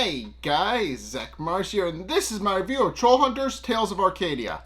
Hey guys, Zack here, and this is my review of Trollhunters Tales of Arcadia.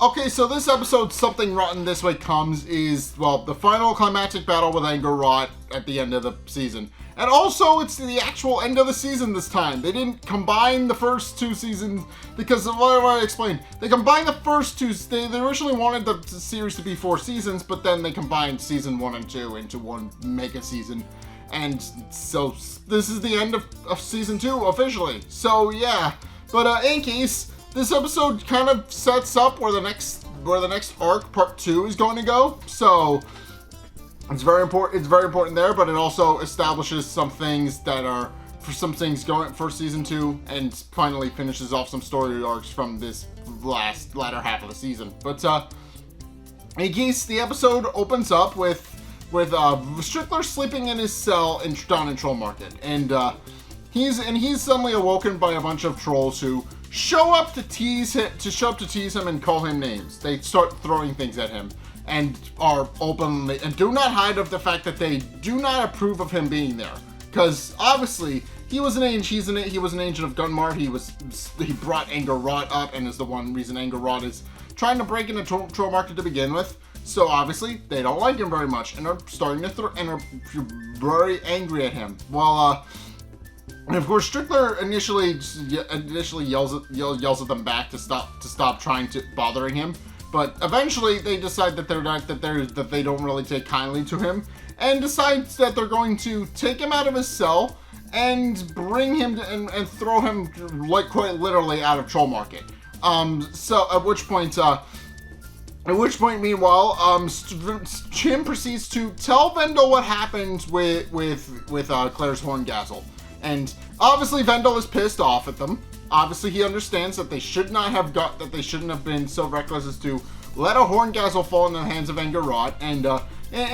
Okay, so this episode, Something Rotten This Way Comes, is, well, the final climactic battle with Angor Rot at the end of the season. And also, it's the actual end of the season this time. They didn't combine the first two seasons, because of what I explained. They combined the first two, they originally wanted the series to be 4 seasons, but then they combined season 1 and 2 into one mega season. And so, this is the end of season 2, officially. So, yeah. But, in case, this episode kind of sets up where the next arc, part 2, is going to go. So it's very important there, but it also establishes some things that are going for season 2, and finally finishes off some story arcs from this latter half of the season. But in case, the episode opens up with Strickler sleeping in his cell down in Troll Market, and he's suddenly awoken by a bunch of trolls who show up to tease him and call him names. They start throwing things at him and are openly and do not hide of the fact that they do not approve of him being there. Because obviously he was an agent. He was an agent of Gunmart. He brought Angor Rot up, and is the one reason Angor Rot is trying to break into Troll Market to begin with. So obviously they don't like him very much and are starting to and are very angry at him. Well, and of course, Strickler initially yells at them back to stop trying to bothering him, but eventually they decide that they don't really take kindly to him, and decides that they're going to take him out of his cell and bring him and throw him, like, quite literally out of Troll Market. So at which point, meanwhile, Jim proceeds to tell Vendel what happened with Claire's Horngazzle. And obviously Vendel is pissed off at them. Obviously he understands that they shouldn't have been so reckless as to let a Horngazzle fall in the hands of Angor Rot, and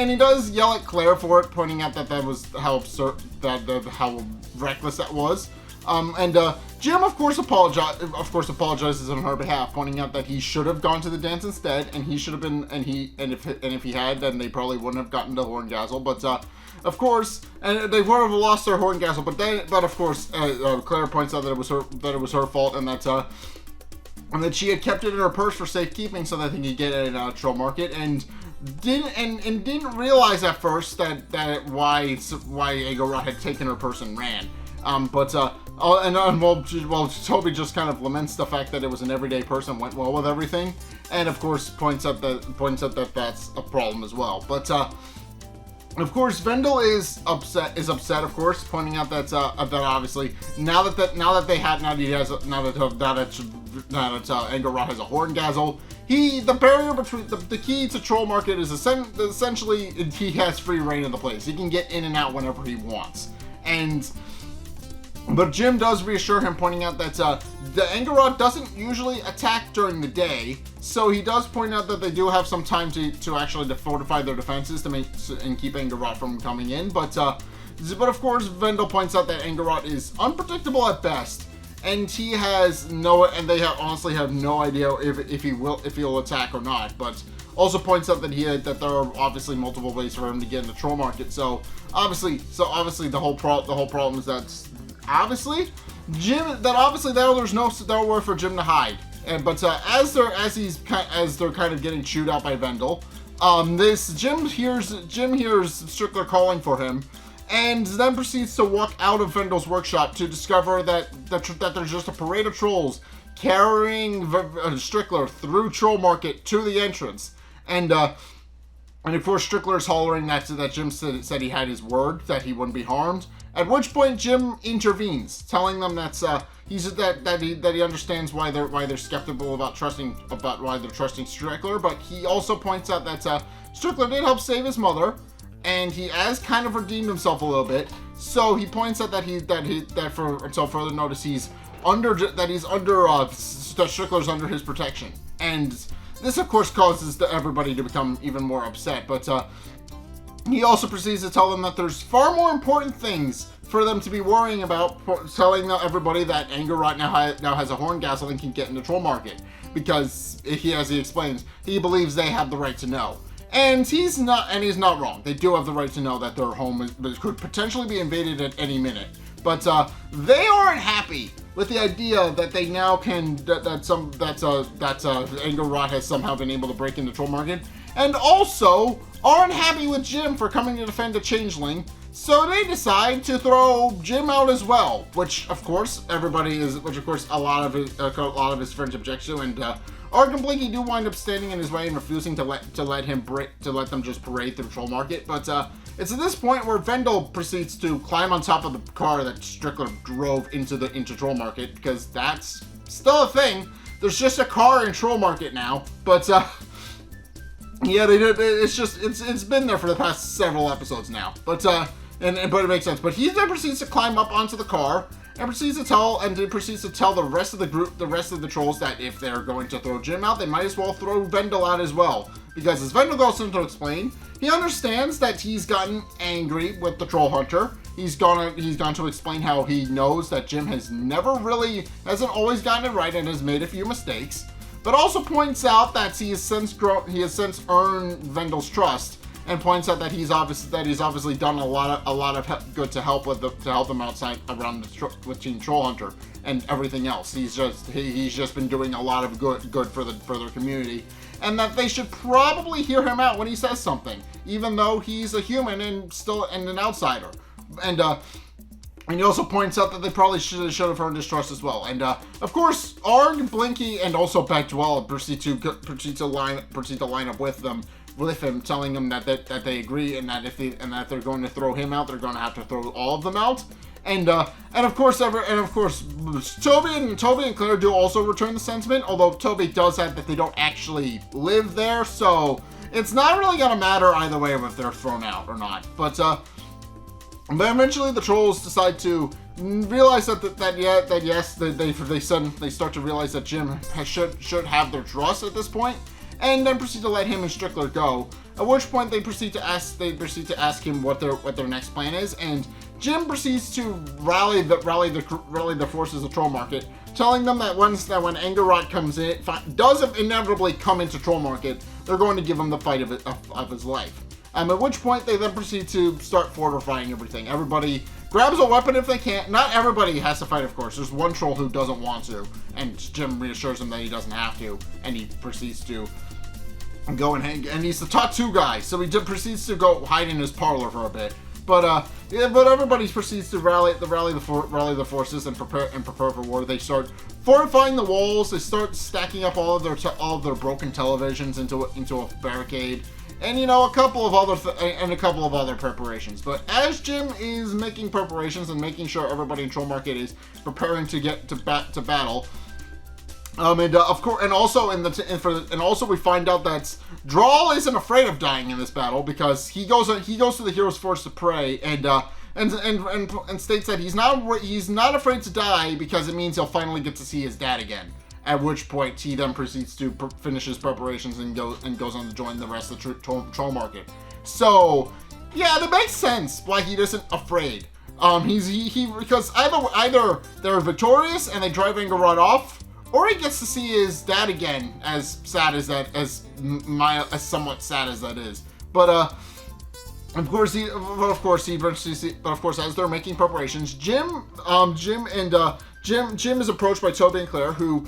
he does yell at Claire for it, pointing out that was how absurd, how reckless that was. And Jim of course apologizes on her behalf, pointing out that he should have gone to the dance instead, and he should have been, and if he had, then they probably wouldn't have gotten to Horngazzle, but of course, and they would have lost their Horngazzle, but of course, Claire points out that it was her fault, and that she had kept it in her purse for safekeeping so that they could get it in Troll Market, and didn't realize at first that why Angor Rot had taken her purse and ran. Toby just kind of laments the fact that it was an everyday person, went well with everything, and of course points out that that's a problem as well. But of course, Vendel is upset. Of course, pointing out that obviously now that Angor Rot has a Horngazzle, the barrier between the key to Troll Market is essentially he has free reign of the place. He can get in and out whenever he wants, but Jim does reassure him, pointing out that the Angor Rot doesn't usually attack during the day, so he does point out that they do have some time to actually fortify their defenses and keep Angor Rot from coming in. But of course, Vendel points out that Angor Rot is unpredictable at best, and they honestly have no idea if he'll attack or not. But also points out that there are obviously multiple ways for him to get into Troll Market. So obviously the whole problem is that obviously there's nowhere for Jim to hide. But as they're kind of getting chewed out by Vendel, Jim hears Strickler calling for him, and then proceeds to walk out of Vendel's workshop to discover that there's just a parade of trolls carrying Strickler through Troll Market to the entrance, and of course Strickler's hollering that Jim said he had his word that he wouldn't be harmed. At which point Jim intervenes, telling them that he understands why they're skeptical about why they're trusting Strickler, but he also points out that Strickler did help save his mother, and he has kind of redeemed himself a little bit. So he points out that until further notice Strickler's under his protection, and this of course causes everybody to become even more upset. But he also proceeds to tell them that there's far more important things for them to be worrying about, telling everybody that Angor Rot now has a Horngastle and can get in the troll market, because as he explains, he believes they have the right to know. And he's not wrong. They do have the right to know that their home could potentially be invaded at any minute. But they aren't happy with the idea that they now can Angor Rot has somehow been able to break into troll market, and also aren't happy with Jim for coming to defend a changeling. So they decide to throw Jim out as well, which of course a lot of his friends object to, and Arg and Blinky do wind up standing in his way and refusing to let them just parade through troll market. But it's at this point where Vendel proceeds to climb on top of the car that Strickler drove into troll market, because that's still a thing. There's just a car in troll market now, but yeah, they did. It's been there for the past several episodes now, but but it makes sense. But he then proceeds to climb up onto the car and proceeds to tell the rest of the group, the rest of the trolls, that if they're going to throw Jim out, they might as well throw Vendel out as well. Because as Vendel goes on to explain, he understands that he's gotten angry with the Troll Hunter. He's gone to explain how he knows that Jim hasn't always gotten it right and has made a few mistakes, but also points out that he has since earned Vendel's trust, and points out that he's obviously done a lot of good to help them outside around with Team Troll Hunter and everything else. He's just been doing a lot of good for their community, and that they should probably hear him out when he says something, even though he's a human and an outsider. And he also points out that they probably should have earned his trust as well. And of course, Arg, Blinky, and also Bagdwell proceed to line up with him, telling them that they agree, and that if they're going to throw him out, they're going to have to throw all of them out. And of course Toby and Claire do also return the sentiment, although Toby does add that they don't actually live there, so it's not really going to matter either way if they're thrown out or not. But eventually the trolls decide to realize they start to realize that Jim should have their trust at this point, and then proceed to let him and Strickler go. At which point they proceed to ask him what their next plan is, and Jim proceeds to rally the forces of Troll Market, telling them that when Angor Rot comes in, does inevitably come into Troll Market, they're going to give him the fight of his life. At which point they then proceed to start fortifying everything. Everybody grabs a weapon if they can. Not everybody has to fight, of course. There's one troll who doesn't want to, and Jim reassures him that he doesn't have to, and he proceeds to go and hang. And he's the tattoo guy, so he proceeds to go hide in his parlor for a bit. But everybody proceeds to rally the forces and prepare for war. They start fortifying the walls. They start stacking up all of their broken televisions into a barricade, and a couple of other preparations. But as Jim is making preparations and making sure everybody in Troll Market is preparing to get to battle. And also we find out that Drawl isn't afraid of dying in this battle, because he goes to the Hero's Forge to pray, and states that he's not afraid to die because it means he'll finally get to see his dad again. At which point he then proceeds to finish his preparations and goes on to join the rest of the Troll Market. So yeah, that makes sense why he isn't afraid. Because either they're victorious and they drive Angor Rot off, or he gets to see his dad again, as somewhat sad as that is. But of course, as they're making preparations, Jim is approached by Toby and Claire, who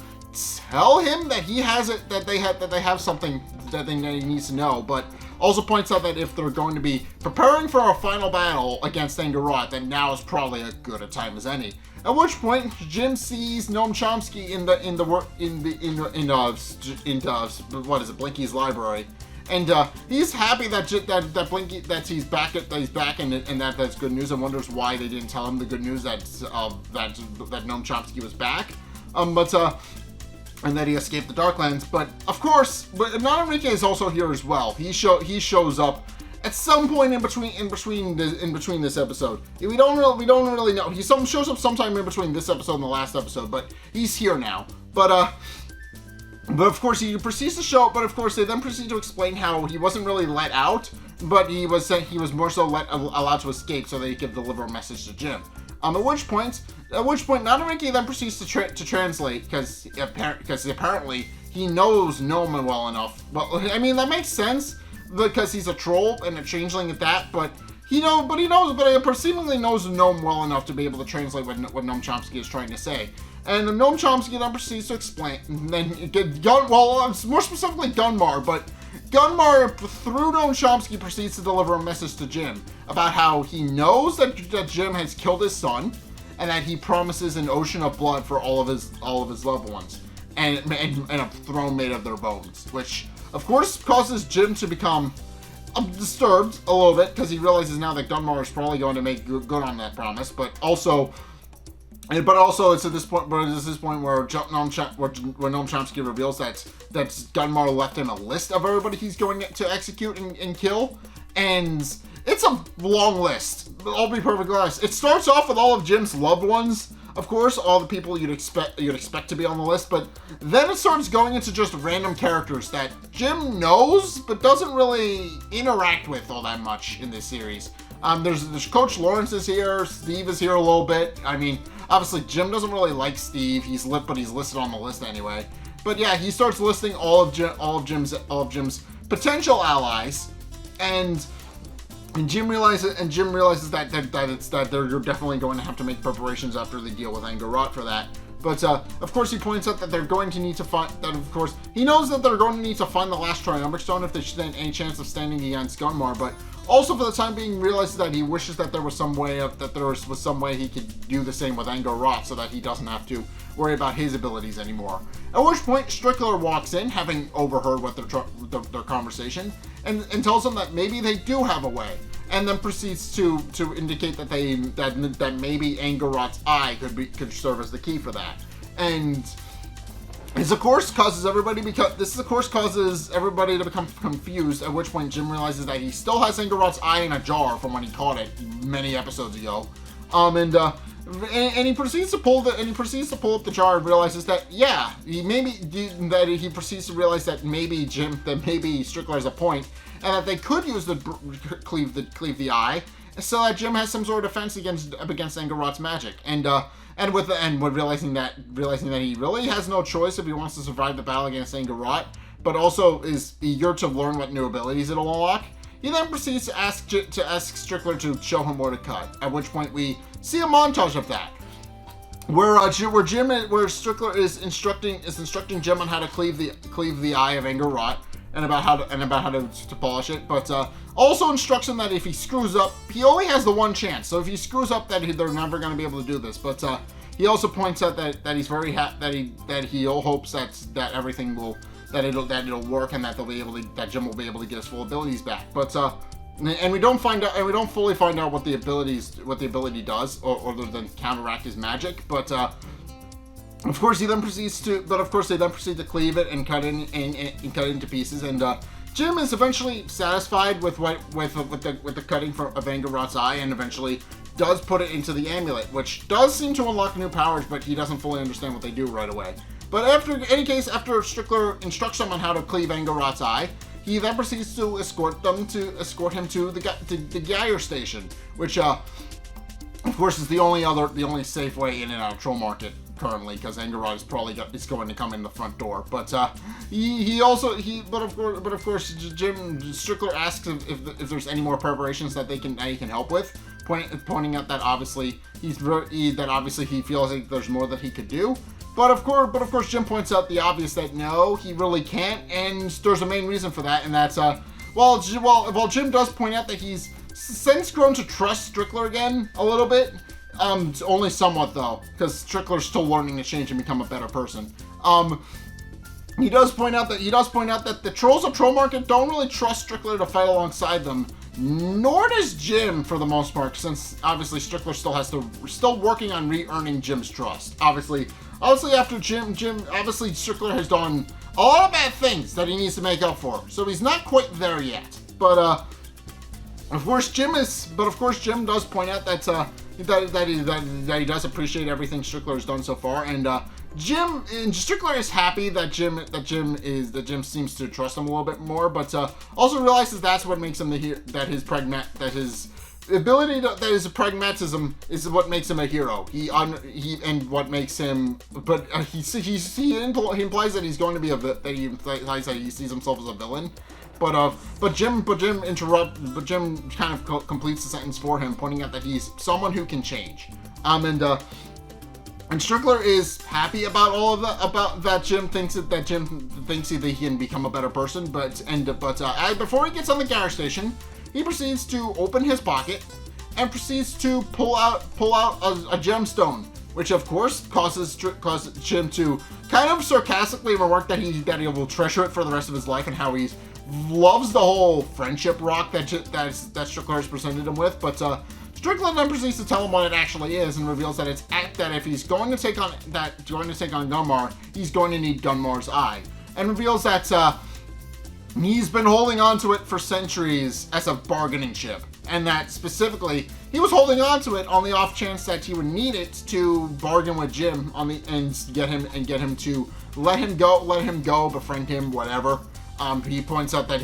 tell him that he have something that he needs to know, but also points out that if they're going to be preparing for a final battle against Angor Rot, then now is probably as good a time as any. At which point, Jim sees Noam Chomsky in Blinky's library, and he's happy that he's back and that's good news, and wonders why they didn't tell him the good news that Noam Chomsky was back, and that he escaped the Darklands. But of course, Not Enrique is also here as well. He shows up at some point in between this episode. We don't really know. He shows up sometime in between this episode and the last episode, but he's here now. But of course he proceeds to show up. But of course they then proceed to explain how he wasn't really let out, but he was more so allowed to escape so that he could deliver a message to Jim. At which point, Nadariki then proceeds to translate because apparently he knows Gnome well enough. Well, I mean that makes sense because he's a troll and a changeling at that. But he seemingly knows Gnome well enough to be able to translate what Noam Chomsky is trying to say. And Noam Chomsky then proceeds to explain. And then more specifically Gunmar, but Gunmar, through Noam Chomsky, proceeds to deliver a message to Jim about how he knows that Jim has killed his son, and that he promises an ocean of blood for all of his loved ones, and a throne made of their bones, which of course causes Jim to become disturbed a little bit because he realizes now that Gunmar is probably going to make good on that promise, but also it's at this point where Noam Chomsky reveals that Gunmar left him a list of everybody he's going to execute and kill, and it's a long list. I'll be perfectly honest. It starts off with all of Jim's loved ones, of course, all the people you'd expect to be on the list, but then it starts going into just random characters that Jim knows but doesn't really interact with all that much in this series. There's Coach Lawrence is here, Steve is here a little bit. I mean, obviously Jim doesn't really like Steve. But he's listed on the list anyway. But yeah, he starts listing all of Jim's potential allies, and Jim realizes that they're definitely going to have to make preparations after they deal with Angor Rot for that. But of course, he points out that they're going to need to find that. Of course, he knows that they're going to need to find the last Triumbric Stone if they stand any chance of standing against Gunmar. But also, for the time being, realizes that he wishes that there was some way he could do the same with Angor Rot, so that he doesn't have to worry about his abilities anymore. At which point, Strickler walks in, having overheard what their conversation, and tells them that maybe they do have a way, and then proceeds to indicate that maybe Angor Rot's eye could serve as the key for that. And this of course causes everybody to become confused, at which point Jim realizes that he still has Angor Rot's eye in a jar from when he caught it many episodes ago. And he proceeds to pull up the jar and realizes that he proceeds to realize that maybe Strickler has a point, and that they could use cleave the eye, so that Jim has some sort of defense against Angor Rot's magic. And realizing that he really has no choice if he wants to survive the battle against Angor Rot, but also is eager to learn what new abilities it'll unlock, he then proceeds to ask Strickler to show him where to cut. At which point we see a montage of that, where Strickler is instructing Jim on how to cleave the eye of Angor Rot, and about how to polish it, but also instructs him that if he screws up, he only has the one chance. So if he screws up, they're never going to be able to do this. But he also points out that he's very happy that he hopes that everything it'll work, and that Jim will be able to get his full abilities back. But and we don't fully find out what the ability does, other than counteract his magic. But of course, they then proceed to cleave it and cut it into pieces. And Jim is eventually satisfied with the cutting of Angor Rot's eye, and eventually does put it into the amulet, which does seem to unlock new powers, but he doesn't fully understand what they do right away. But after Strickler instructs him on how to cleave Angor Rot's eye, he then proceeds to escort him to the Geyer station, which of course is the only safe way in and out of Troll Market currently, because Angor Rot is going to come in the front door. But of course Jim Strickler asks if there's any more preparations that he can help with, pointing out that obviously he feels like there's more that he could do. But of course Jim points out the obvious, that no, he really can't, and there's a main reason for that, and that's while Jim does point out that he's since grown to trust Strickler again a little bit. Only somewhat though, because Strickler's still learning to change and become a better person. He does point out that the trolls of Troll Market don't really trust Strickler to fight alongside them, nor does Jim for the most part, since obviously Strickler still working on re-earning Jim's trust. Obviously after obviously Strickler has done a lot of bad things that he needs to make up for, so he's not quite there yet. But of course Jim does point out that he does appreciate everything Strickler has done so far, and Strickler is happy that Jim seems to trust him a little bit more, but also realizes that's what makes him his ability that is a pragmatism is what makes him a hero. He what makes him, but he implies that he's going to be he implies that he sees himself as a villain. But Jim kind of completes the sentence for him, pointing out that he's someone who can change. And Strickler is happy about all of that. About that, Jim thinks that he can become a better person. But before he gets on the gas station, he proceeds to open his pocket and proceeds to pull out a gemstone, which of course causes Jim to kind of sarcastically remark that he will treasure it for the rest of his life, and how he loves the whole friendship rock that Strickler has presented him with. But Strickland then proceeds to tell him what it actually is, and reveals that that if he's going to take on Gunmar, he's going to need Gunmar's eye, and reveals that he's been holding on to it for centuries as a bargaining chip, and that specifically he was holding on to it on the off chance that he would need it to bargain with Jim and get him to let him go, befriend him, whatever. He points out that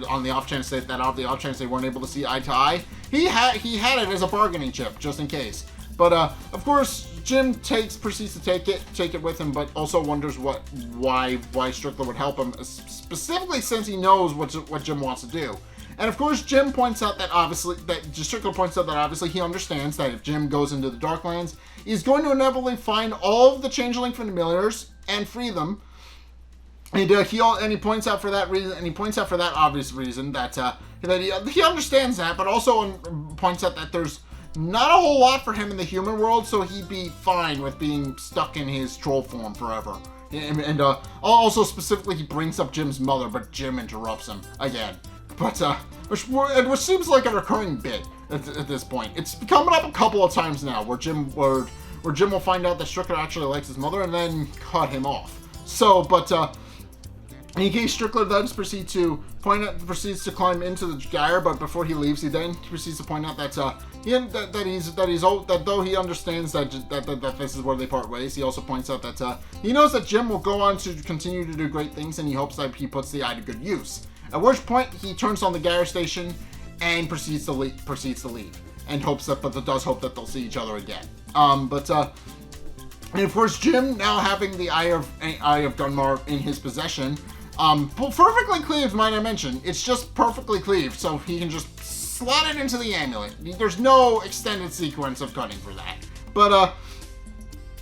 on the off chance they weren't able to see eye to eye, he had it as a bargaining chip just in case. But of course, Jim proceeds to take it with him, but also wonders why Strickler would help him, specifically since he knows what Jim wants to do. And of course, Strickler points out that obviously he understands that if Jim goes into the Darklands, he's going to inevitably find all of the changeling familiars and free them. And he points out for that reason, and he points out for that obvious reason that he understands that, but also points out that there's not a whole lot for him in the human world, so he'd be fine with being stuck in his troll form forever. And also specifically, he brings up Jim's mother, but Jim interrupts him again. But which seems like a recurring bit at this point. It's coming up a couple of times now, where Jim will find out that Strickler actually likes his mother and then cut him off. So, in case, Strickler then proceeds to climb into the gyre, but before he leaves, he proceeds to point out that though he understands that this is where they part ways, he also points out that he knows that Jim will go on to continue to do great things, and he hopes that he puts the eye to good use. At which point, he turns on the gyre station and proceeds to leave, and does hope that they'll see each other again. And of course, Jim, now having the eye of Gunmar in his possession, perfectly cleaved, might I mention. It's just perfectly cleaved, so he can just slot it into the amulet. There's no extended sequence of cutting for that. But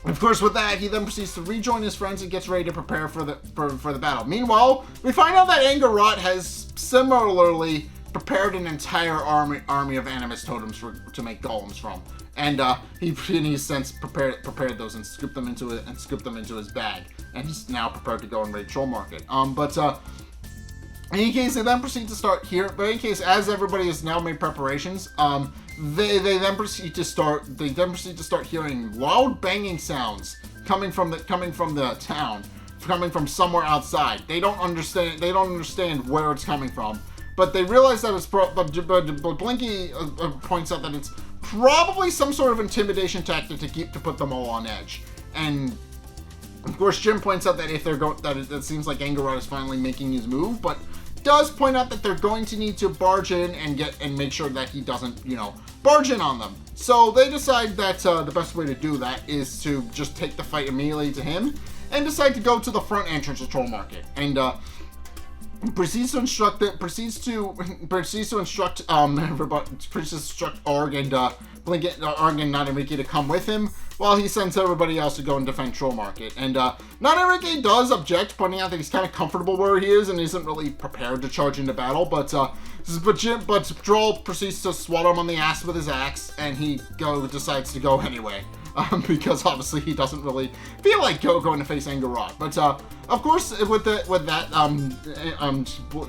of course, with that, he then proceeds to rejoin his friends and gets ready to prepare for the battle. Meanwhile, we find out that Angor Rot has similarly prepared an entire army of animus totems to make golems from. And he's since prepared those and scooped them into his bag, and he's now prepared to go and raid Troll Market. In any case, they then proceed to start here. But in any case, as everybody has now made preparations, they then proceed to start hearing loud banging sounds coming from the town, coming from somewhere outside. They don't understand where it's coming from, but they realize that it's but Blinky points out that it's probably some sort of intimidation tactic to put them all on edge. And of course, Jim points out that it seems like Angor Rot is finally making his move, but does point out that they're going to need to barge in and make sure that he doesn't, barge in on them. So they decide that the best way to do that is to just take the fight immediately to him, and decide to go to the front entrance of Troll Market, and proceeds to instruct Arg and Arg and Not Enrique to come with him, while he sends everybody else to go and defend Troll Market. And Not Enrique does object, pointing out that he's kind of comfortable where he is and isn't really prepared to charge into battle. But Troll proceeds to swat him on the ass with his axe, and he decides to go anyway. Because obviously he doesn't really feel like going to face Angor Rot. But of course, with that,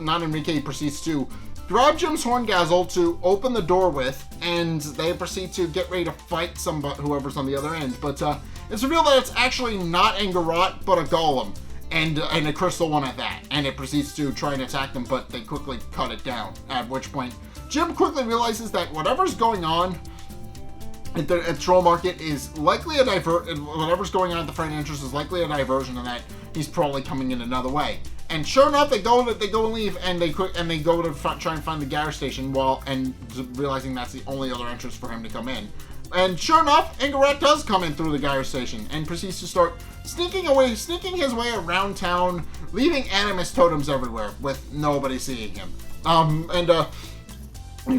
Not Enrique proceeds to grab Jim's Horngazzle to open the door with, and they proceed to get ready to fight whoever's on the other end. But it's revealed that it's actually not Angor Rot, but a golem, and a crystal one at that. And it proceeds to try and attack them, but they quickly cut it down. At which point, Jim quickly realizes that whatever's going on at Troll Market is likely whatever's going on at the front entrance is likely a diversion, and that he's probably coming in another way. and sure enough, they go and leave, and they go to try and find the garage station realizing that's the only other entrance for him to come in. And sure enough, Angor Rot does come in through the garage station and proceeds to start sneaking his way around town, leaving animus totems everywhere with nobody seeing him. And of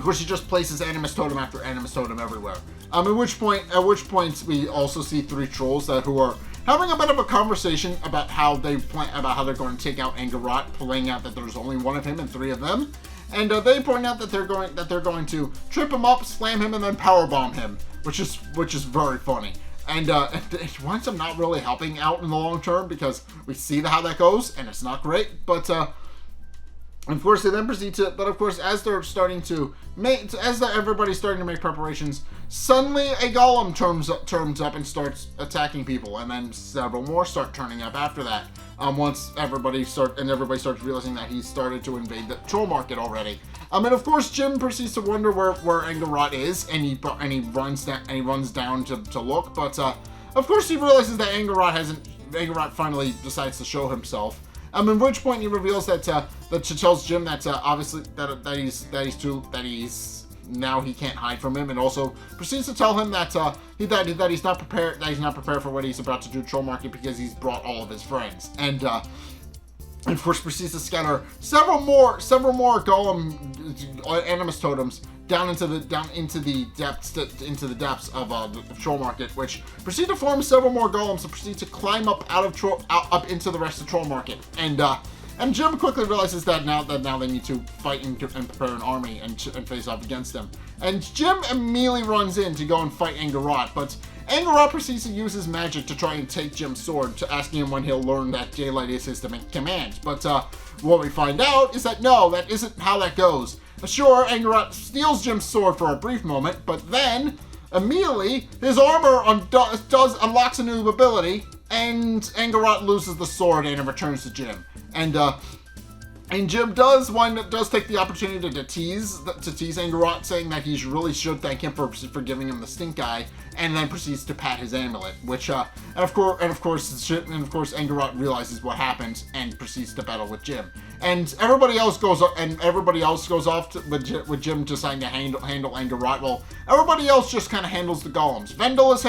course, he just places animus totem after animus totem everywhere. At which point we also see 3 trolls who are having a bit of a conversation about how they're going to take out Angor Rot, playing out that there's only 1 of him and 3 of them. And they point out that they're going to trip him up, slam him, and then powerbomb him, which is very funny. And it winds up not really helping out in the long term because we see how that goes, and it's not great. But of course, they then proceed to. But of course, as everybody's starting to make preparations, suddenly a golem turns up and starts attacking people, and then several more start turning up after that. Once everybody starts realizing that he's started to invade the troll market already. And of course, Jim proceeds to wonder where Angor Rot is, and he runs down to look. But of course, he realizes that Angor Rot finally decides to show himself. At which point he reveals that she tells Jim that obviously that he's now he can't hide from him, and also proceeds to tell him that he's not prepared for what he's about to do Troll Market because he's brought all of his friends, and of course proceeds to scatter several more golem animus totems down into the depths of the Troll Market, which proceed to form several more golems and proceed to climb up up into the rest of Troll Market. And Jim quickly realizes that now they need to fight and prepare an army and face off against them. And Jim immediately runs in to go and fight Angor Rot, but Angor Rot proceeds to use his magic to try and take Jim's sword, to asking him when he'll learn that daylight is his command. But what we find out is that no, that isn't how that goes. Sure, Angor Rot steals Jim's sword for a brief moment, but then immediately his armor unlocks a new ability, and Angor Rot loses the sword and it returns to Jim. And Jim does take the opportunity to tease Angor Rot, saying that he really should thank him for giving him the stink eye, and then proceeds to pat his amulet, which and of course Angor Rot realizes what happened and proceeds to battle with Jim. And everybody else goes off with Jim deciding to handle Angor Rot. Well, everybody else just kind of handles the golems. Vendel is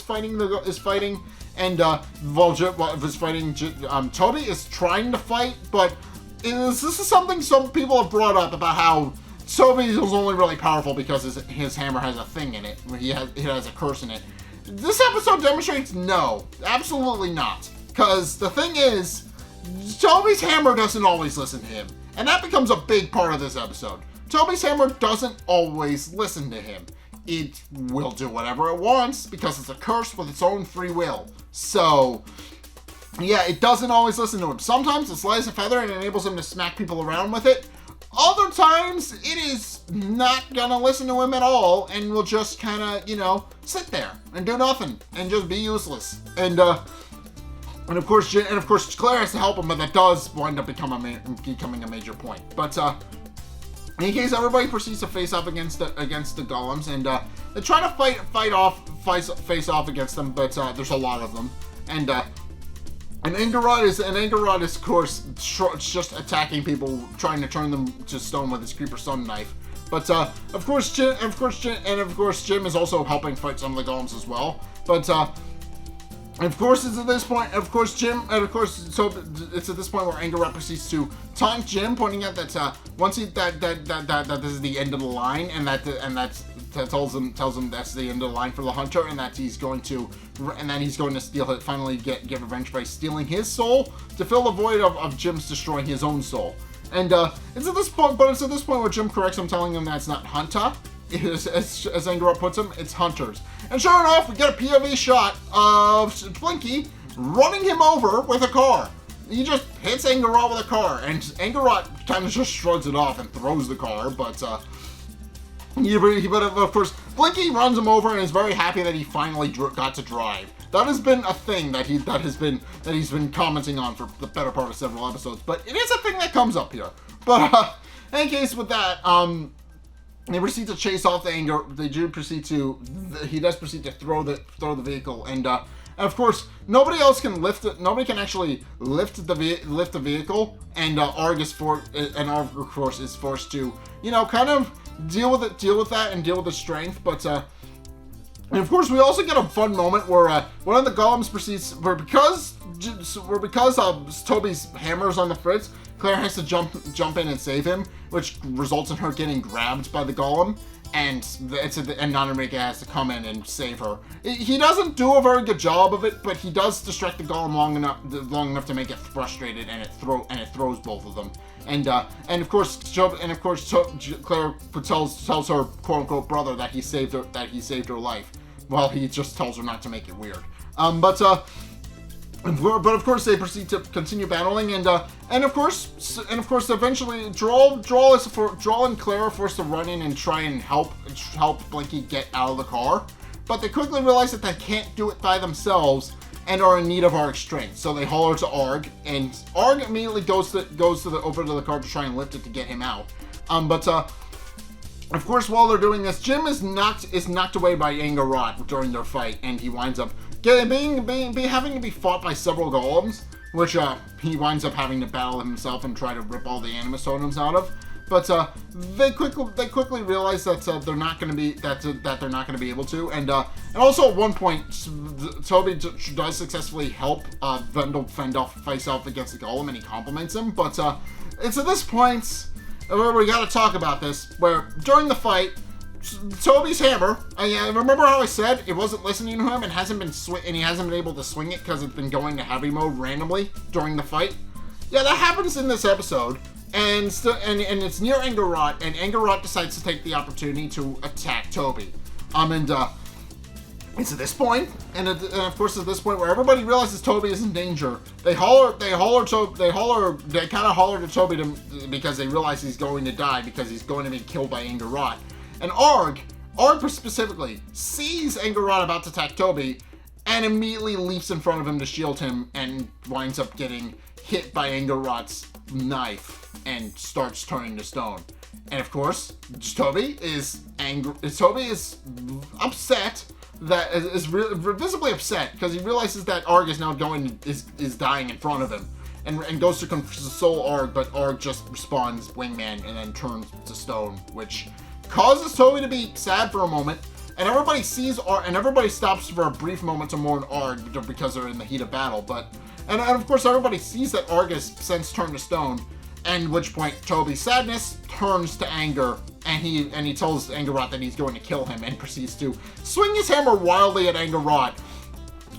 fighting, and Toby is trying to fight, but this is something some people have brought up about how Toby is only really powerful because his hammer has a thing in it. It has a curse in it. This episode demonstrates no, absolutely not. Because the thing is, Toby's hammer doesn't always listen to him. And that becomes a big part of this episode. Toby's hammer doesn't always listen to him. It will do whatever it wants because it's a curse with its own free will. So, yeah, it doesn't always listen to him. Sometimes it's light as a feather and enables him to smack people around with it. Other times, it is not gonna listen to him at all and will just kind of, sit there and do nothing and just be useless. And of course, Claire has to help him, but that does wind up becoming a major point. But in case, everybody proceeds to face off against the golems, and they try to face off against them, but there's a lot of them, and Angor Rot is of course just attacking people, trying to turn them to stone with his Creeper Sun knife. But of course Jim is also helping fight some of the golems as well. But of course it's at this point. It's at this point where Angor Rot proceeds to taunt Jim, pointing out that that this is the end of the line, and that tells him that's the end of the line for the hunter, and that he's going to steal it, finally get revenge by stealing his soul to fill the void of Jim's destroying his own soul. And it's at this point where Jim corrects him, telling him that's not hunter. It is, as Angor Rot puts him, it's hunters. And sure enough, we get a POV shot of Blinky running him over with a car. He just hits Angor Rot with a car, and Angor Rot kind of just shrugs it off and throws the car, but of course, Blinky runs him over and is very happy that he finally got to drive. That has been a thing that he's been commenting on for the better part of several episodes, but it is a thing that comes up here. But in any case, with that, they proceed to chase off the Angor. He does proceed to throw the vehicle, and And of course, nobody else can lift it. Nobody can actually lift the vehicle, and Arg of course is forced to, kind of deal with that, and deal with the strength. But and of course, we also get a fun moment where one of the golems proceeds, because Toby's hammer's on the fritz, Claire has to jump in and save him, which results in her getting grabbed by the golem, and Nanamika has to come in and save her. He doesn't do a very good job of it, but he does distract the golem long enough to make it frustrated, and it throws both of them. And of course Claire tells her quote unquote brother that he saved her life. Well, he just tells her not to make it weird. But of course they proceed to continue battling, and of course eventually Droll and Claire are forced to run in and try and help Blinky get out of the car, but they quickly realize that they can't do it by themselves and are in need of Arg's strength. So they haul her to Arg, and Arg immediately goes over to the car to try and lift it to get him out. But of course, while they're doing this, Jim is knocked away by Angor Rot during their fight, and he winds up having to be fought by several golems, which he winds up having to battle himself and try to rip all the animus totems out of. But they quickly realize that they're not going to be able to, and also at one point, Toby does successfully help Vendel face off against the golem, and he compliments him. But it's at this point where we got to talk about this, where during the fight, Toby's hammer, remember how I said it wasn't listening to him and he hasn't been able to swing it because it's been going to heavy mode randomly during the fight? Yeah, that happens in this episode, and it's near Angor Rot, and Angor Rot decides to take the opportunity to attack Toby. It's at this point, and of course at this point where everybody realizes Toby is in danger, they kind of holler to Toby because they realize he's going to die because he's going to be killed by Angor Rot. And Arg specifically sees Angor Rot about to attack Toby and immediately leaps in front of him to shield him and winds up getting hit by Angor Rot's knife and starts turning to stone. And of course, Toby is upset. That is visibly upset because he realizes that Arg is now is dying in front of him, and goes to console Arg, but Arg just responds wingman and then turns to stone, which causes Toby to be sad for a moment, and everybody sees Arg, and everybody stops for a brief moment to mourn Arg because they're in the heat of battle. But and of course everybody sees that Arg has since turned to stone, at which point Toby's sadness turns to anger, and he tells Angor Rot that he's going to kill him, and proceeds to swing his hammer wildly at Angor Rot,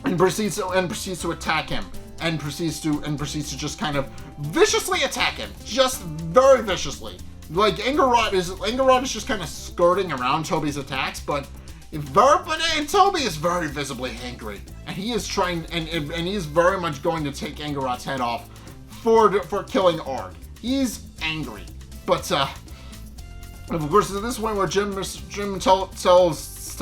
and proceeds to attack him, and proceeds to just kind of viciously attack him, just very viciously. Like Angor Rot is just kind of skirting around Toby's attacks, but Toby is very visibly angry, and he is trying, and he is very much going to take Angor Rot's head off for killing Arg. He's angry, but of course at this point where Jim tells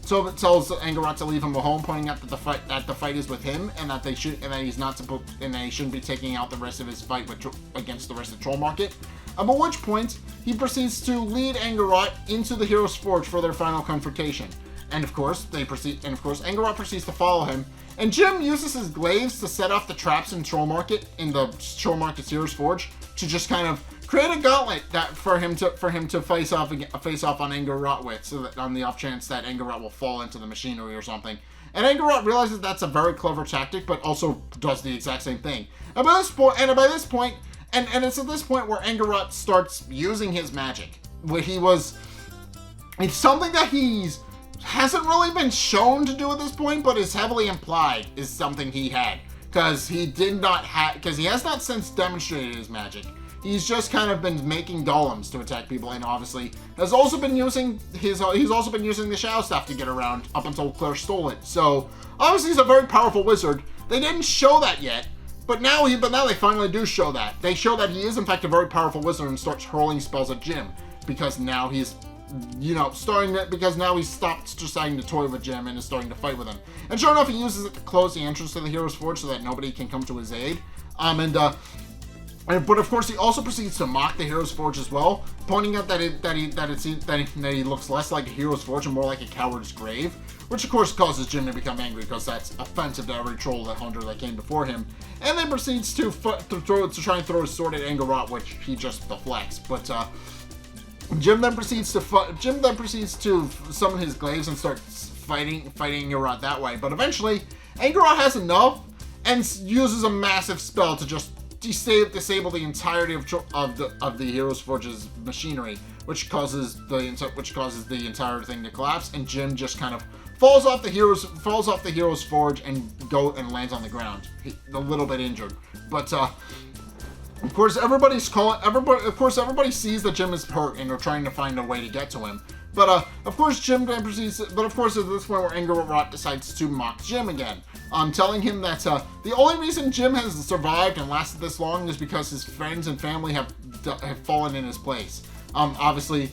Angor Rot to leave him alone, pointing out that the fight is with him, and that he shouldn't be taking out the rest of his fight against the rest of Troll Market. At which point he proceeds to lead Angor Rot into the Hero's Forge for their final confrontation. And of course Angor Rot proceeds to follow him, and Jim uses his glaives to set off the traps in Troll Market's Hero's Forge to just kind of create a gauntlet for him to face off on Angor Rot with, so that on the off chance that Angor Rot will fall into the machinery or something. And Angor Rot realizes that's a very clever tactic, but also does the exact same thing. And it's at this point where Angor Rot starts using his magic, where it's something that hasn't really been shown to do at this point, but is heavily implied is something he had, because he has not since demonstrated his magic. He's just kind of been making golems to attack people, and obviously he's also been using the Shadow Staff to get around up until Claire stole it. So obviously he's a very powerful wizard. They didn't show that yet, but now they finally do show that. They show that he is in fact a very powerful wizard and starts hurling spells at Jim, because now he's stopped deciding to toy with Jim and is starting to fight with him. And sure enough, he uses it to close the entrance to the Hero's Forge so that nobody can come to his aid. But of course, he also proceeds to mock the Hero's Forge as well, pointing out that he looks less like a Hero's Forge and more like a coward's grave. which of course causes Jim to become angry because that's offensive to every Trollhunter that came before him, and then proceeds to try and throw his sword at Angor Rot, which he just deflects. But Jim then proceeds to summon his glaives and start fighting Angor Rot that way. But eventually, Angor Rot has enough and uses a massive spell to just disable the entirety of the Hero's Forge's machinery, which causes the entire thing to collapse, and Jim just kind of falls off the Hero's Forge and lands on the ground, a little bit injured. But of course, everybody sees that Jim is hurt and are trying to find a way to get to him. But of course, at this point where Angor Rot decides to mock Jim again, telling him that the only reason Jim has survived and lasted this long is because his friends and family have fallen in his place. Obviously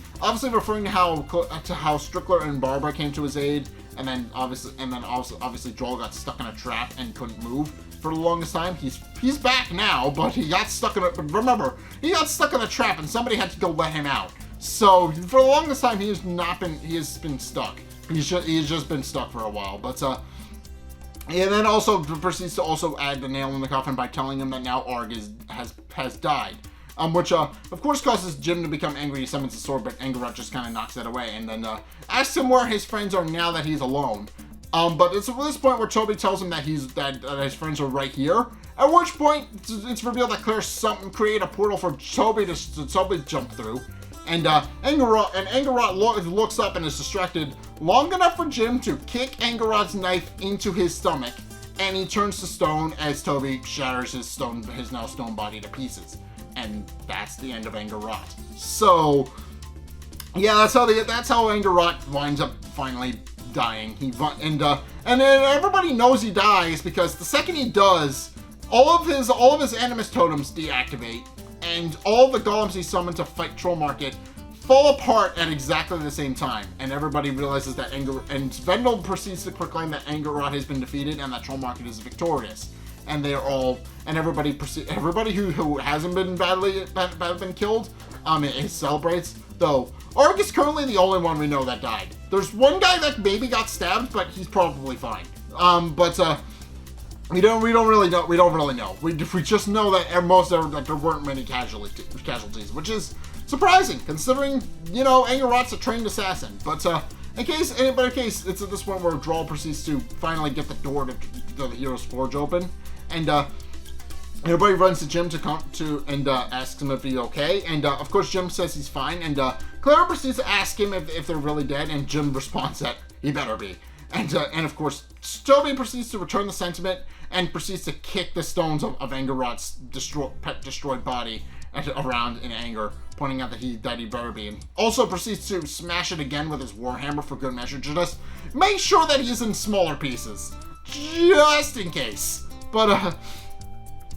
referring to how Strickler and Barbara came to his aid, and then obviously Joel got stuck in a trap and couldn't move for the longest time. He's back now, but he got stuck in a trap and somebody had to go let him out. So for the longest time, he has been stuck. He's just been stuck for a while. But and then also proceeds to also add the nail in the coffin by telling him that now Arg has died. Which of course causes Jim to become angry. He summons the sword, but Angor Rot just kind of knocks that away, and then asks him where his friends are now that he's alone. But it's at this point where Toby tells him that his friends are right here. At which point it's revealed that Claire created a portal for Toby to jump through. And Angor Rot looks up and is distracted long enough for Jim to kick Angor Rot's knife into his stomach, and he turns to stone as Toby shatters his now stone body to pieces. And that's the end of Angor Rot. So yeah, that's how Angor Rot winds up finally dying. And then everybody knows he dies because the second he does, all of his animus totems deactivate, and all the golems he summoned to fight Troll Market fall apart at exactly the same time, and everybody realizes that Vendel proceeds to proclaim that Angor Rot has been defeated and that Troll Market is victorious. And everybody who hasn't been badly killed, it celebrates. Though Arg is currently the only one we know that died. There's one guy that maybe got stabbed, but he's probably fine. We don't really know. We just know that there weren't many casualties, which is surprising considering Angor Rot's a trained assassin. But in case it's at this point where Droll proceeds to finally get the door to the Hero's Forge open, and everybody runs to Jim and asks him if he's okay, and of course Jim says he's fine, and Clara proceeds to ask him if they're really dead, and Jim responds that he better be. And of course, Toby proceeds to return the sentiment and proceeds to kick the stones of Angor Rot's destroyed body around in anger, pointing out that he better be. And also proceeds to smash it again with his warhammer for good measure, to just make sure that he's in smaller pieces, just in case. But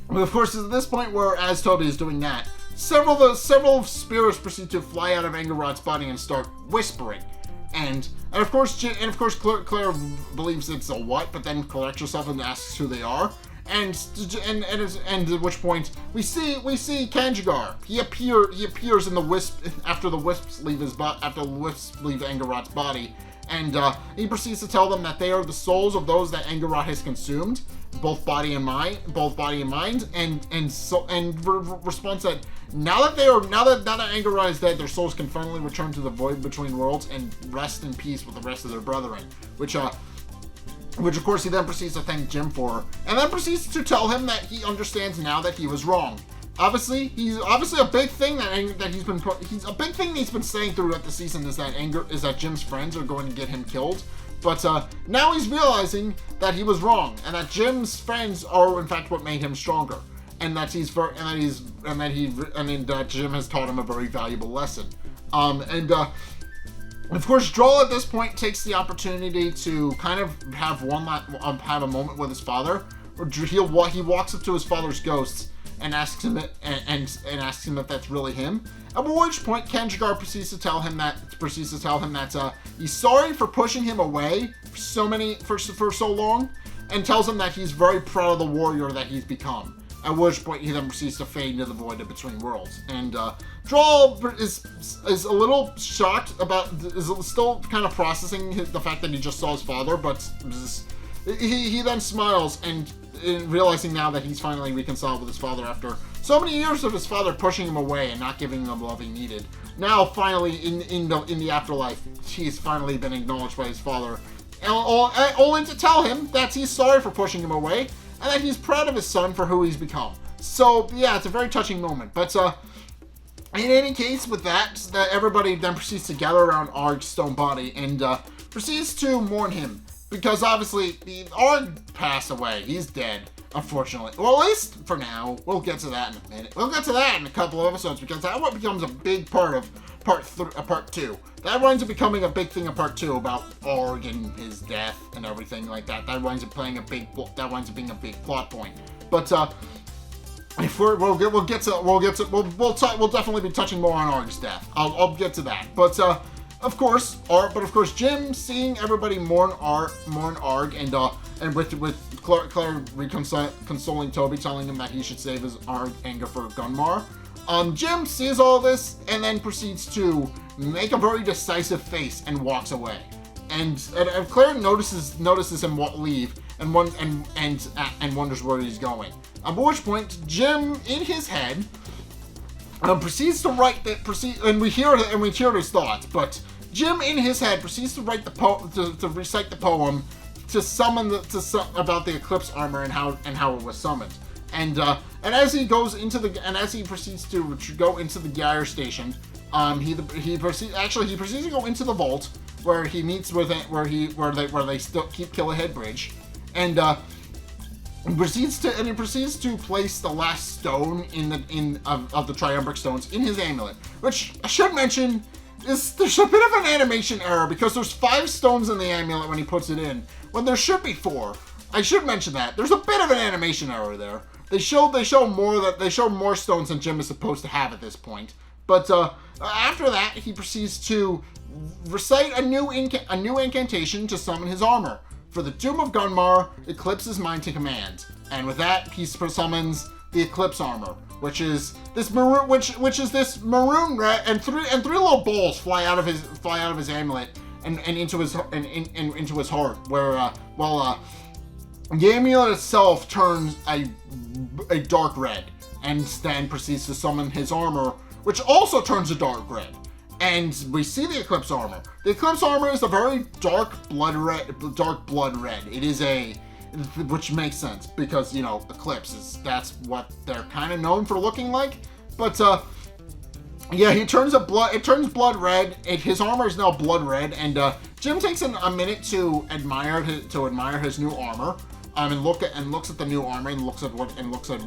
of course, it's at this point where, as Toby is doing that, several spirits proceed to fly out of Angor Rot's body and start whispering. And of course, Claire believes it's a what, but then collects herself and asks who they are. And at which point we see Kanjigar. He appears in the wisp after the wisps leave Angor Rot's body, and he proceeds to tell them that they are the souls of those that Angor Rot has consumed, both body and mind, and responds that now that Angor Rot is dead, their souls can finally return to the void between worlds and rest in peace with the rest of their brethren, which of course he then proceeds to thank Jim for, and then proceeds to tell him that he understands now that he was wrong. Obviously a big thing he's a big thing he's been saying throughout the season is that Jim's friends are going to get him killed. But now he's realizing that he was wrong, and that Jim's friends are in fact what made him stronger, and that Jim has taught him a very valuable lesson. Of course, Droll at this point takes the opportunity to kind of have a moment with his father. He walks up to his father's ghosts and asks him if that's really him. At which point, Kanjigar proceeds to tell him that he's sorry for pushing him away for so long, and tells him that he's very proud of the warrior that he's become. at which point he then proceeds to fade into the void of between worlds. And Troll is a little shocked is still kind of processing the fact that he just saw his father, but he then smiles and realizing now that he's finally reconciled with his father after so many years of his father pushing him away and not giving him the love he needed. Now, finally, in the afterlife, he's finally been acknowledged by his father, only to tell him that he's sorry for pushing him away and that he's proud of his son for who he's become. So, yeah, it's a very touching moment. But in any case, with that everybody then proceeds to gather around Arg's stone body and proceeds to mourn him. Because obviously, Arg passed away. He's dead, unfortunately. Well, at least for now. We'll get to that in a minute. We'll get to that in a couple of episodes because that one becomes a big part of part 2. That winds up becoming a big thing of part 2 about Arg and his death and everything like that. That winds up being a big plot point. But if we'll definitely be touching more on Arg's death. I'll get to that. But of course, Jim seeing everybody mourn Arg and with Claire consoling Toby, telling him that he should save his anger for Gunmar. Jim sees all this and then proceeds to make a very decisive face and walks away. And Claire notices him leave and wonders where he's going. At which point, Jim in his head proceeds to write and we hear his thoughts, but Jim in his head proceeds to write to recite the poem to summon about the Eclipse armor and how it was summoned. And as he proceeds to go into the Gyre station, he proceeds to go into the vault where he meets with it, where they still keep Killahead Bridge, and he proceeds to place the last stone of the Triumbric stones in his amulet, which I should mention there's a bit of an animation error because there's 5 stones in the amulet when he puts it in, when there should be 4. I should mention that. There's a bit of an animation error there. They show more stones than Jim is supposed to have at this point. But after that, he proceeds to recite a new incantation to summon his armor. For the Doom of Gunmar, Eclipse is mine to command. And with that, he summons the Eclipse armor, which is this maroon, which is this maroon red, and three little balls fly out of his amulet and into his heart, where the amulet itself turns a dark red, and then proceeds to summon his armor, which also turns a dark red. And we see the Eclipse armor. The Eclipse armor is a very dark blood red. It is which makes sense because, Eclipse that's what they're kind of known for looking like. But yeah, it turns blood red. His armor is now blood red, and Jim takes a minute to admire his new armor. And looks at the new armor and looks at what assesses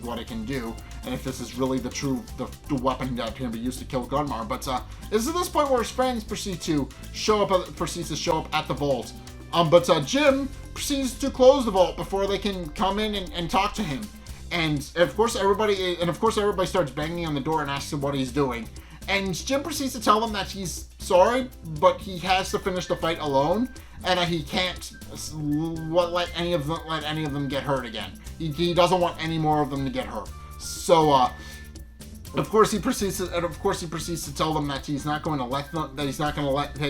what it can do, and if this is really the weapon that can be used to kill Gunmar. But this is this point where his friends proceed to show up at the vault. But Jim proceeds to close the vault before they can come in and talk to him. And of course everybody starts banging on the door and asks him what he's doing. And Jim proceeds to tell them that he's sorry, but he has to finish the fight alone, and that he can't let any of them get hurt again. He doesn't want any more of them to get hurt. So, of course he proceeds to tell them that he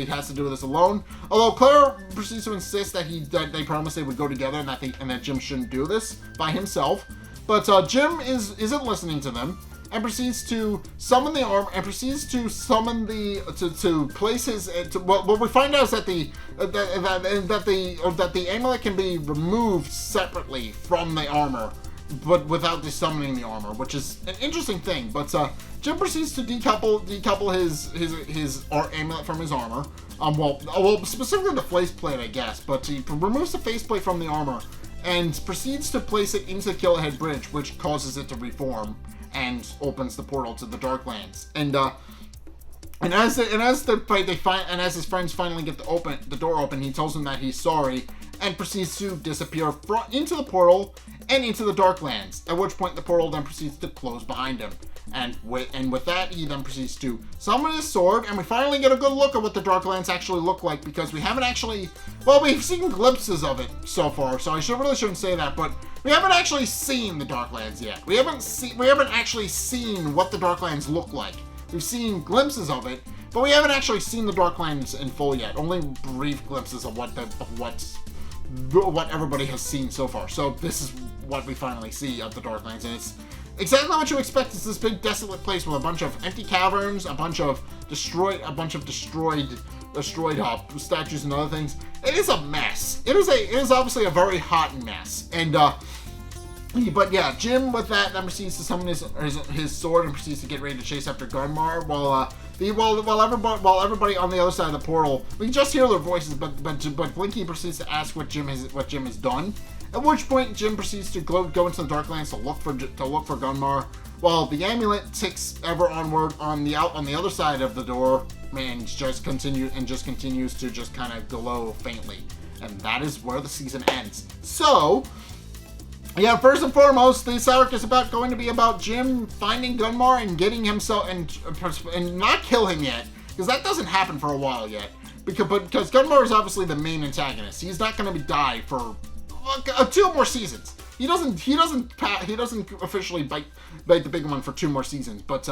has to do this alone. Although Claire proceeds to insist that they promised they would go together and that Jim shouldn't do this by himself. But Jim isn't listening to them, and proceeds to summon the arm, and proceeds to summon to place his. What we find out is that the amulet can be removed separately from the armor, but without summoning the armor, which is an interesting thing. But Jim proceeds to decouple his amulet from his armor. Well, specifically the faceplate, I guess. But he removes the faceplate from the armor and proceeds to place it into Killahead Bridge, which causes it to reform and opens the portal to the Darklands. And as his friends finally get the door open, he tells them that he's sorry and proceeds to disappear into the portal and into the Darklands. At which point the portal then proceeds to close behind him. And with that, he then proceeds to summon his sword, and we finally get a good look at what the Darklands actually look like, because we haven't actually, well, we've seen glimpses of it so far, so I really shouldn't say that, but we haven't actually seen the Darklands yet. We haven't actually seen what the Darklands look like. We've seen glimpses of it, but we haven't actually seen the Darklands in full yet. Only brief glimpses of what everybody has seen so far. So this is what we finally see of the Darklands, and it's exactly what you expect. It's this big desolate place with a bunch of empty caverns, a bunch of destroyed statues and other things. It is a mess. It is obviously a very hot mess. And but yeah, Jim with that then proceeds to summon his sword and proceeds to get ready to chase after Gunmar, while everybody on the other side of the portal, we just hear their voices, but Blinky proceeds to ask what Jim has done. At which point Jim proceeds to go into the Darklands to look for Gunmar, while the amulet ticks ever onward on the other side of the door, and just continues to just kind of glow faintly, and that is where the season ends. So yeah, first and foremost, the arc is going to be about Jim finding Gunmar and getting himself and not kill him yet, because that doesn't happen for a while yet. Because Gunmar is obviously the main antagonist. He's not going to die for 2 more seasons. He doesn't officially bite the big one for 2 more seasons. But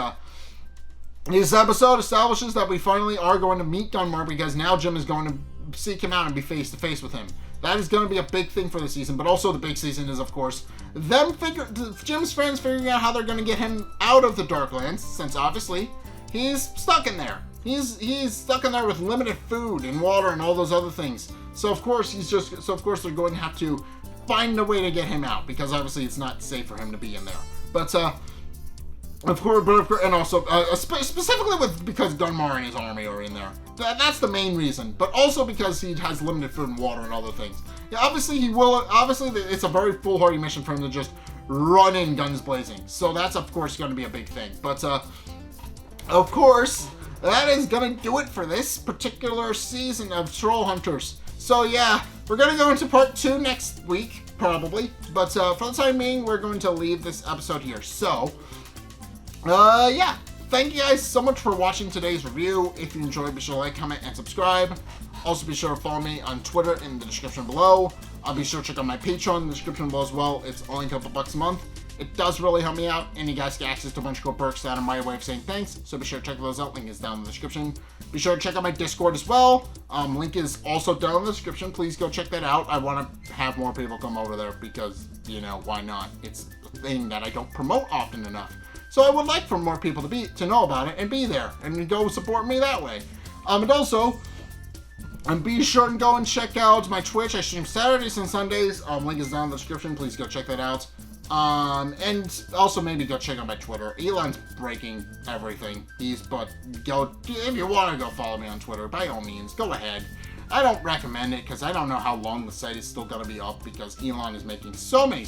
this episode establishes that we finally are going to meet Gunmar, because now Jim is going to seek him out and be face to face with him. That is going to be a big thing for the season, but also the big season is, of course, Jim's friends figuring out how they're going to get him out of the Darklands, since obviously he's stuck in there. He's stuck in there with limited food and water and all those other things. So of course they're going to have to find a way to get him out, because obviously it's not safe for him to be in there. But of course, and also specifically because Gunmar and his army are in there. That's the main reason. But also because he has limited food and water and other things. Yeah, obviously it's a very foolhardy mission for him to just run in guns blazing. So that's of course going to be a big thing. But of course, that is going to do it for this particular season of Trollhunters. So yeah, we're going to go into part 2 next week, probably. But for the time being, we're going to leave this episode here. So yeah, thank you guys so much for watching today's review. If you enjoyed, be sure to like, comment, and subscribe. Also, be sure to follow me on Twitter in the description below. I'll be sure to check out my Patreon in the description below as well. It's only a couple bucks a month. It does really help me out, and you guys get access to a bunch of cool perks that are my way of saying thanks. So be sure to check those out. Link is down in the description. Be sure to check out my Discord as well. Link is also down in the description. Please go check that out. I want to have more people come over there because, you know, why not? It's a thing that I don't promote often enough. So I would like for more people to know about it and be there and go support me that way. And also, be sure to go and check out my Twitch. I stream Saturdays and Sundays. Link is down in the description. Please go check that out. And also maybe go check out my Twitter. Elon's breaking everything. If you want to go follow me on Twitter, by all means, go ahead. I don't recommend it because I don't know how long the site is still going to be up, because Elon is making so many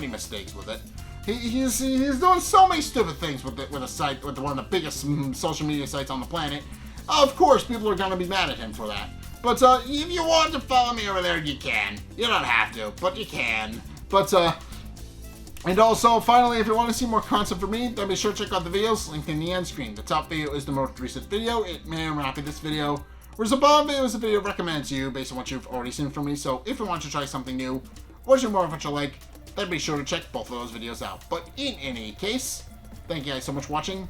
mistakes with it. He's doing so many stupid things with a site, with one of the biggest social media sites on the planet. Of course, people are going to be mad at him for that. But if you want to follow me over there, you can. You don't have to, but you can. But and also, finally, if you want to see more content from me, then be sure to check out the videos linked in the end screen. The top video is the most recent video. It may or may not be this video. Whereas the bottom video is a video recommended to you based on what you've already seen from me. So if you want to try something new, or you're more of what you like, then be sure to check both of those videos out. But in any case, thank you guys so much for watching.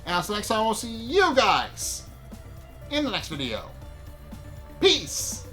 And until next time, we'll see you guys in the next video. Peace!